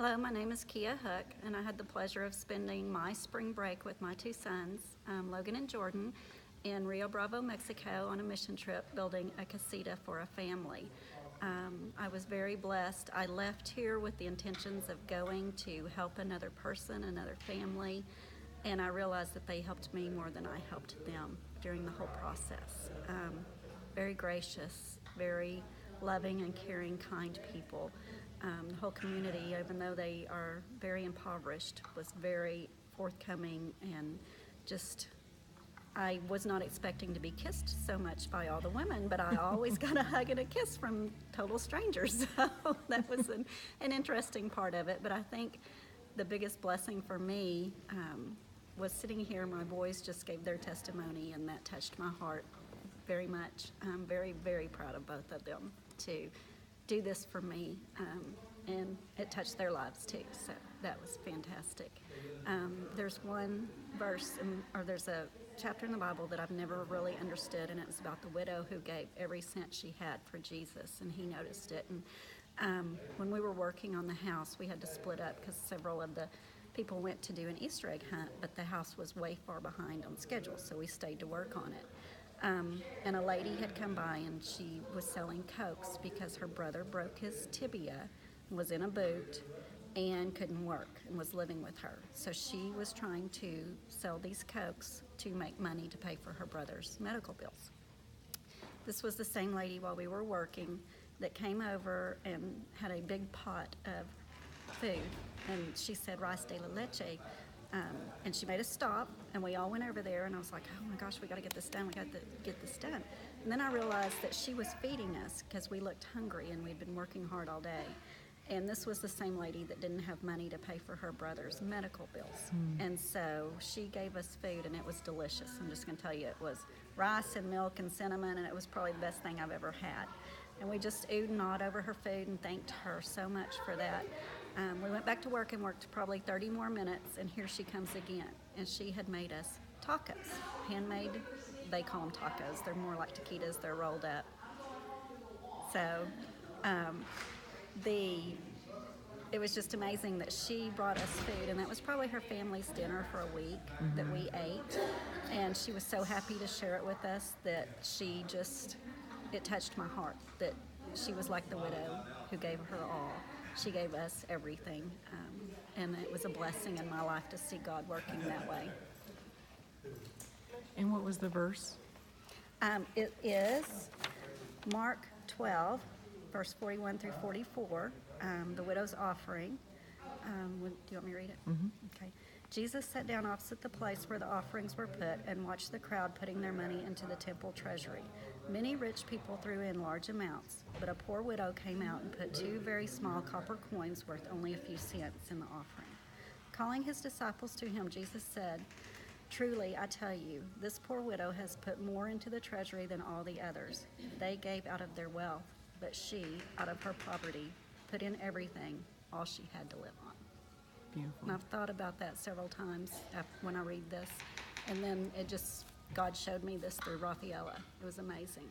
Hello, my name is Kia Hook, and I had the pleasure of spending my spring break with my two sons, Logan and Jordan, in Rio Bravo, Mexico, on a mission trip building a casita for a family. I was very blessed. I left here with the intentions of going to help another person, another family, and I realized that they helped me more than I helped them during the whole process. Very gracious, very loving and caring, kind people. The whole community, even though they are very impoverished, was very forthcoming and just, I was not expecting to be kissed so much by all the women, but I always got a hug and a kiss from total strangers. So that was an interesting part of it. But I think the biggest blessing for me was sitting here. My boys just gave their testimony, and that touched my heart very much. I'm very, very proud of both of them to do this for me, and it touched their lives too, so that was fantastic. There's one verse, or there's a chapter in the Bible that I've never really understood, and it was about the widow who gave every cent she had for Jesus, and he noticed it. And when we were working on the house, we had to split up because several of the people went to do an Easter egg hunt, but the house was way far behind on schedule, so we stayed to work on it. And a lady had come by, and she was selling Cokes because her brother broke his tibia, was in a boot, and couldn't work, and was living with her. So she was trying to sell these Cokes to make money to pay for her brother's medical bills. This was the same lady, while we were working, that came over and had a big pot of food, and she said rice de la leche. And she made us stop, and we all went over there, and I was like, oh my gosh, we got to get this done, we got to get this done. And then I realized that she was feeding us because we looked hungry and we'd been working hard all day. And this was the same lady that didn't have money to pay for her brother's medical bills. And so she gave us food, and it was delicious. I'm just going to tell you, it was rice and milk and cinnamon, and it was probably the best thing I've ever had. And we just oohed and awed over her food and thanked her so much for that. We went back to work and worked probably 30 more minutes, and here she comes again. And she had made us tacos, handmade. They call them tacos. They're more like taquitos. They're rolled up. So it was just amazing that she brought us food, and that was probably her family's dinner for a week that we ate. And she was so happy to share it with us that it touched my heart that she was like the widow who gave her all. She gave us everything, and it was a blessing in my life to see God working that way. And what was the verse? It is Mark 12, verse 41 through 44, the widow's offering. Do you want me to read it? Mm-hmm. Okay. Jesus sat down opposite the place where the offerings were put and watched the crowd putting their money into the temple treasury. Many rich people threw in large amounts, but a poor widow came out and put 2 very small copper coins worth only a few cents in the offering. Calling his disciples to him, Jesus said, "Truly, I tell you, this poor widow has put more into the treasury than all the others. They gave out of their wealth, but she, out of her poverty, put in everything, all she had to live on." Beautiful. And I've thought about that several times when I read this. And then God showed me this through Rafaela. It was amazing.